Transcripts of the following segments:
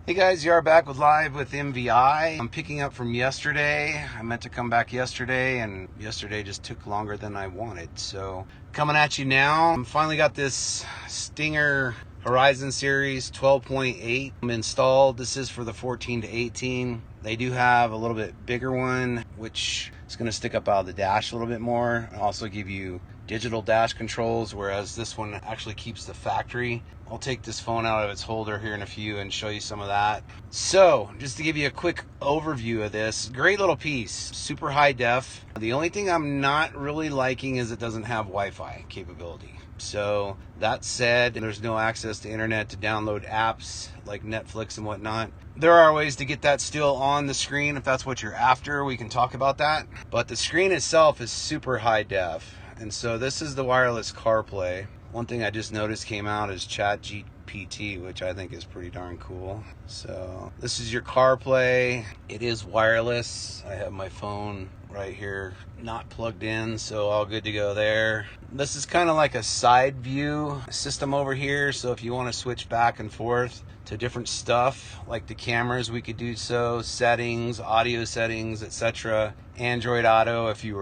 Hey guys, you are back with Live with MVI. I'm picking up from yesterday. I meant to come back yesterday, and yesterday just took longer than I wanted. So coming at you now. I finally got this Stinger Horizon Series 12.8 installed. This is for the 14 to 18. They do have a little bit bigger one, which is going to stick up out of the dash a little bit more and also give you digital dash controls, whereas this one actually keeps the factory. I'll take this phone out of its holder here in a few and show you some of that. So just to give you a quick overview of this, great little piece, super high def. The only thing I'm not really liking is it doesn't have Wi-Fi capability. So that said, there's no access to internet to download apps like Netflix and whatnot. There are ways to get that still on the screen if that's what you're after. We can talk about that. But the screen itself is super high def. And so this is the wireless CarPlay. One thing I just noticed came out is ChatGPT, which I think is pretty darn cool. So this is your CarPlay. It is wireless. I have my phone right here, not plugged in, so all good to go there. This is kind of like a side view system over here. So if you want to switch back and forth to different stuff, like the cameras, we could do so, settings, audio settings, etc. Android Auto, if you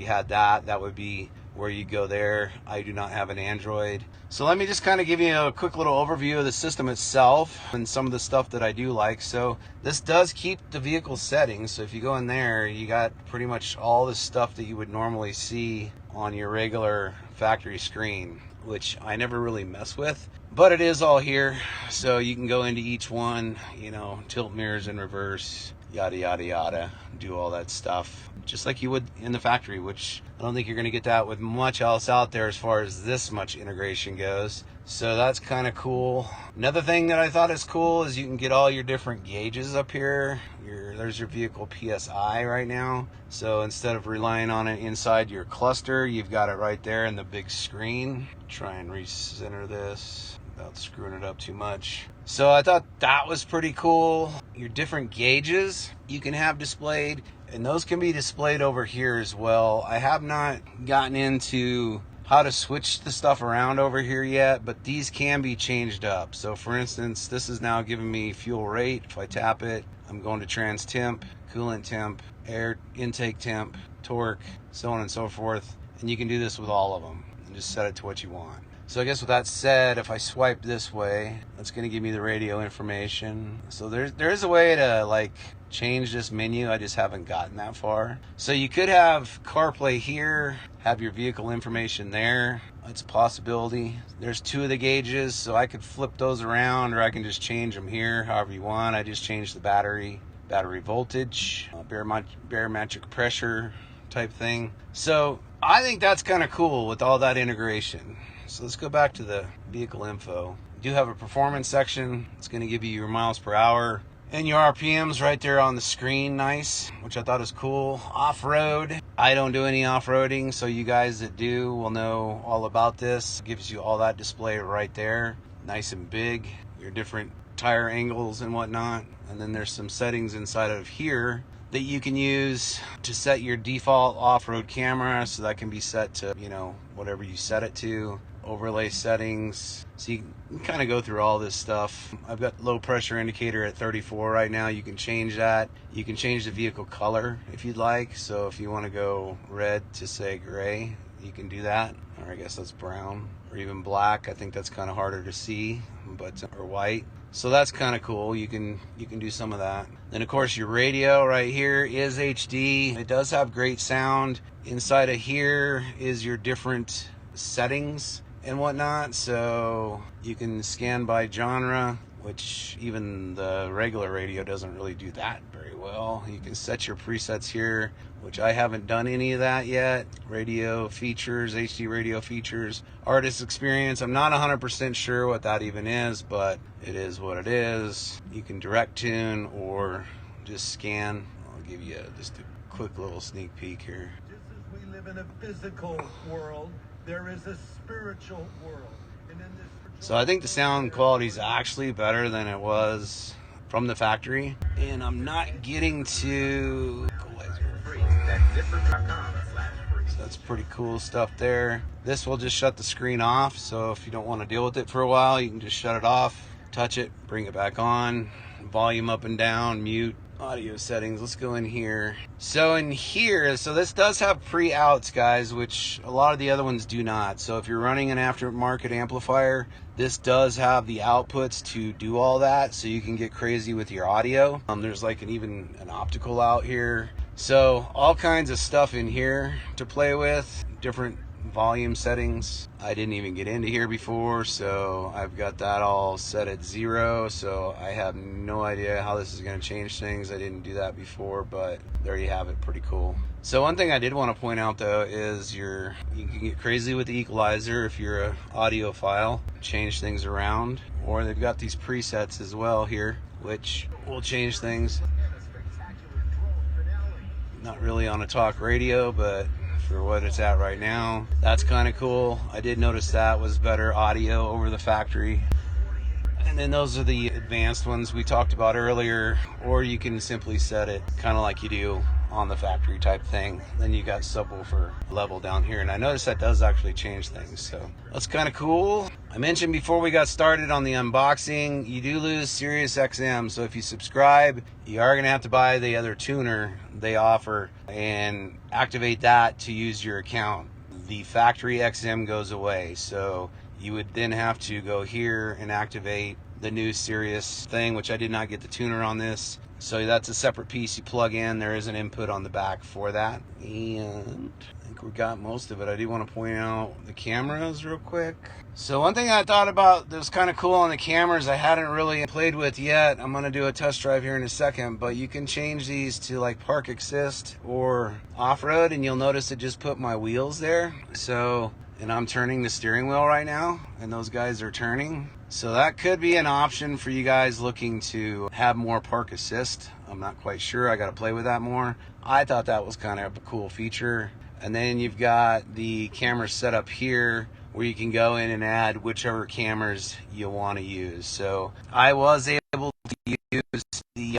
had that would be where you go there. I do not have an Android. So let me just kind of give you a quick little overview of the system itself and some of the stuff that I do like. So this does keep the vehicle settings. So if you go in there, you got pretty much all the stuff that you would normally see on your regular factory screen, which I never really mess with, but it is all here. So you can go into each one, tilt mirrors in reverse, yada, yada, yada, do all that stuff just like you would in the factory, which I don't think you're going to get that with much else out there as far as this much integration goes. So that's kind of cool. Another thing that I thought is cool is you can get all your different gauges up here. There's your vehicle PSI right now. So instead of relying on it inside your cluster, you've got it right there in the big screen. Try and recenter this without screwing it up too much. So I thought that was pretty cool. Your different gauges you can have displayed, and those can be displayed over here as well. I have not gotten into how to switch the stuff around over here yet, but these can be changed up. So for instance, this is now giving me fuel rate. If I tap it, I'm going to trans temp, coolant temp, air intake temp, torque, so on and so forth. And you can do this with all of them and just set it to what you want. So I guess with that said, if I swipe this way, that's going to give me the radio information. So there is a way to change this menu. I just haven't gotten that far. So you could have CarPlay here, have your vehicle information there. That's a possibility. There's two of the gauges, so I could flip those around, or I can just change them here however you want. I just changed the battery voltage, barometric pressure type thing. So I think that's kind of cool with all that integration. So let's go back to the vehicle info. You do have a performance section. It's going to give you your miles per hour and your RPMs right there on the screen. Nice, which I thought was cool. Off-road. I don't do any off-roading, so you guys that do will know all about this. It gives you all that display right there. Nice and big. Your different tire angles and whatnot. And then there's some settings inside of here that you can use to set your default off-road camera. So that can be set to, whatever you set it to. Overlay settings, so you can kind of go through all this stuff. I've got low pressure indicator at 34 right now. You can change that. You can change the vehicle color if you'd like. So if you want to go red to say gray, you can do that, or I guess that's brown, or even black. I think that's kind of harder to see, or white. So that's kind of cool. You can do some of that. Then of course your radio right here is HD. It does have great sound. Inside of here is your different settings and whatnot, so you can scan by genre, which even the regular radio doesn't really do that very well. You can set your presets here, which I haven't done any of that yet. Radio features, HD radio features, artist experience. I'm not 100% sure what that even is, but it is what it is. You can direct tune or just scan. I'll give you just a quick little sneak peek here. Just as we live in a physical world, there is a spiritual world. And in this So I think the sound quality is actually better than it was from the factory. And I'm not getting to Equalizer. So that's pretty cool stuff there. This will just shut the screen off. So if you don't want to deal with it for a while, you can just shut it off, touch it, bring it back on. volume up and down, mute, audio settings. Let's go in here. So in here, so this does have pre-outs, guys, which a lot of the other ones do not. So if you're running an aftermarket amplifier, this does have the outputs to do all that, so you can get crazy with your audio. There's like even an optical out here. So all kinds of stuff in here to play with, different volume settings. I didn't even get into here before, so I've got that all set at 0, so I have no idea how this is going to change things. I didn't do that before, but there you have it. Pretty cool. So one thing I did want to point out though is you can get crazy with the equalizer if you're an audiophile, change things around, or they've got these presets as well here which will change things. Not really on a talk radio, but for what it's at right now, that's kind of cool. I did notice that was better audio over the factory. And then those are the advanced ones we talked about earlier, or you can simply set it kind of like you do on the factory type thing. Then you got subwoofer level down here, and I noticed that does actually change things, so that's kind of cool. I mentioned before we got started on the unboxing, you do lose Sirius XM, so if you subscribe, you are going to have to buy the other tuner they offer and activate that to use your account. The factory XM goes away, so you would then have to go here and activate the new Sirius thing, which I did not get the tuner on this. So that's a separate piece you plug in. There is an input on the back for that. And I think we got most of it. I do want to point out the cameras real quick. So one thing I thought about that was kind of cool on the cameras I hadn't really played with yet. I'm going to do a test drive here in a second, but you can change these to like park assist or off-road, and you'll notice it just put my wheels there. So, and I'm turning the steering wheel right now, and those guys are turning. So that could be an option for you guys looking to have more park assist. I'm not quite sure. I got to play with that more. I thought that was kind of a cool feature. And then you've got the camera set up here where you can go in and add whichever cameras you want to use. So I was able to use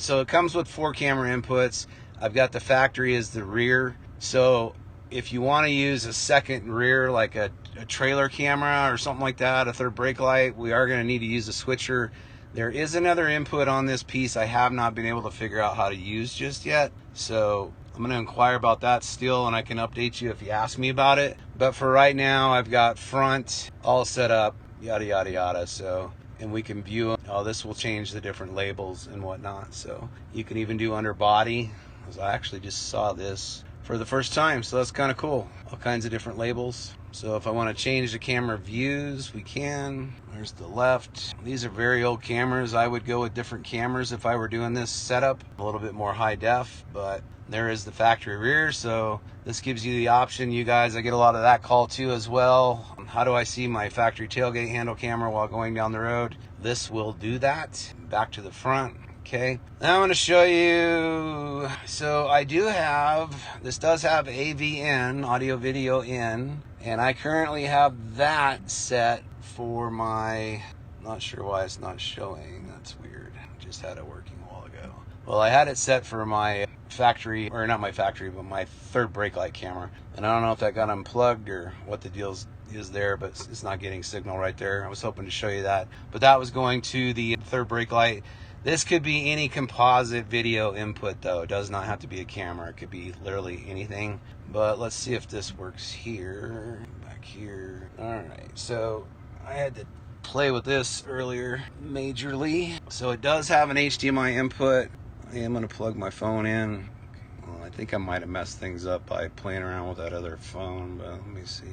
so it comes with 4 camera inputs. I've got the factory as the rear. So if you want to use a second rear, like a trailer camera or something like that, a third brake light, we are going to need to use a switcher. There is another input on this piece I have not been able to figure out how to use just yet. So I'm going to inquire about that still, and I can update you if you ask me about it. But for right now, I've got front all set up, yada, yada, yada. So, and we can view, oh, this will change the different labels and whatnot. So you can even do underbody. I actually just saw this for the first time, so that's kind of cool. All kinds of different labels. So if I want to change the camera views, we can. There's the left. These are very old cameras. I would go with different cameras if I were doing this setup, a little bit more high def, but there is the factory rear. So this gives you the option, you guys, I get a lot of that call too as well. How do I see my factory tailgate handle camera while going down the road? This will do that. Back to the front. Okay, now I'm going to show you, so I do have, this does have AV in, audio video in, and I currently have that set for my, not sure why it's not showing, that's weird, just had it working a while ago. Well, I had it set for my factory, or not my factory, but my third brake light camera, and I don't know if that got unplugged or what the deal is there, but it's not getting signal right there. I was hoping to show you that, but that was going to the third brake light. This could be any composite video input though. It does not have to be a camera. It could be literally anything. But let's see if this works here. Back here. Alright, so I had to play with this earlier majorly. So it does have an HDMI input. I am going to plug my phone in. Well, I think I might have messed things up by playing around with that other phone, but let me see.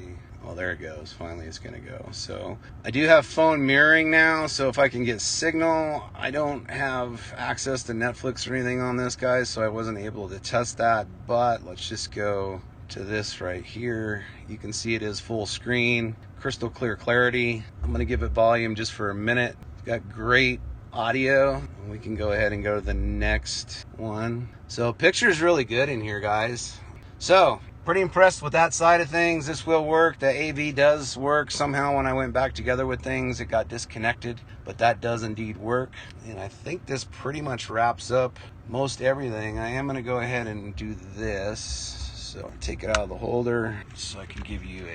Oh, there it goes. Finally, it's going to go. So I do have phone mirroring now, so if I can get signal, I don't have access to Netflix or anything on this, guys, so I wasn't able to test that, but let's just go to this right here. You can see it is full screen, crystal clear clarity. I'm going to give it volume just for a minute. It's got great audio. We can go ahead and go to the next one. So picture's really good in here, guys. So pretty impressed with that side of things. This will work. The AV does work. Somehow when I went back together with things, it got disconnected, but that does indeed work. And I think this pretty much wraps up most everything. I am going to go ahead and do this. So take it out of the holder so I can give you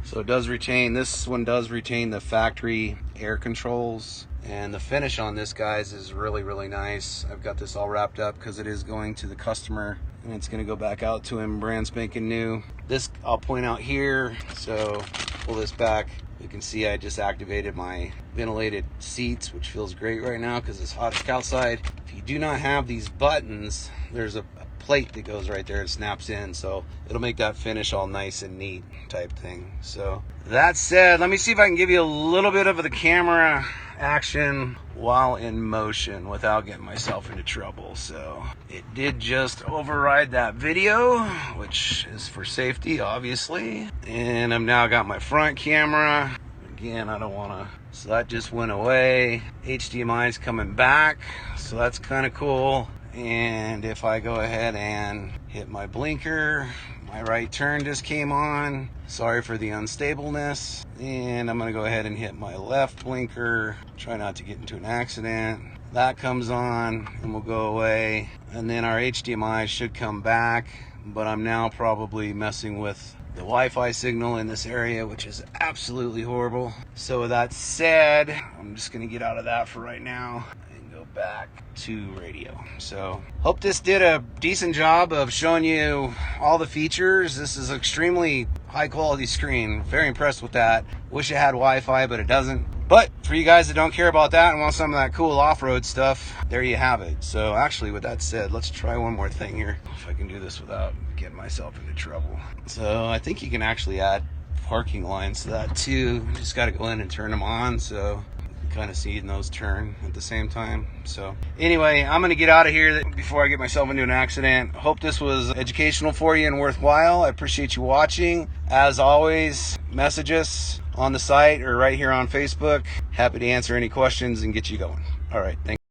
so it does retain, this one does retain the factory air controls. And the finish on this, guys, is really, really nice. I've got this all wrapped up because it is going to the customer and it's gonna go back out to him brand spanking new. This I'll point out here, so pull this back. You can see I just activated my ventilated seats, which feels great right now because it's hot outside. If you do not have these buttons, there's a plate that goes right there and snaps in, so it'll make that finish all nice and neat type thing. So that said, let me see if I can give you a little bit of the camera action while in motion without getting myself into trouble. So it did just override that video, which is for safety obviously, and I've now got my front camera. Again, I don't want to, so that just went away. HDMI is coming back, so that's kind of cool. And if I go ahead and hit my blinker, my right turn just came on. Sorry for the unstableness. And I'm gonna go ahead and hit my left blinker. Try not to get into an accident. That comes on and will go away. And then our HDMI should come back, but I'm now probably messing with the Wi-Fi signal in this area, which is absolutely horrible. So with that said, I'm just gonna get out of that for right now and go back to radio. So hope this did a decent job of showing you all the features. This is extremely high quality screen. Very impressed with that. Wish it had Wi-Fi, but it doesn't. But for you guys that don't care about that and want some of that cool off-road stuff, there you have it. So actually, with that said, let's try one more thing here. If I can do this without getting myself into trouble. So I think you can actually add parking lines to that too. Just got to go in and turn them on, so kind of seeing those turn at the same time. So anyway, I'm gonna get out of here before I get myself into an accident. Hope this was educational for you and worthwhile. I appreciate you watching. As always, message us on the site or right here on Facebook. Happy to answer any questions and get you going. All right, thanks.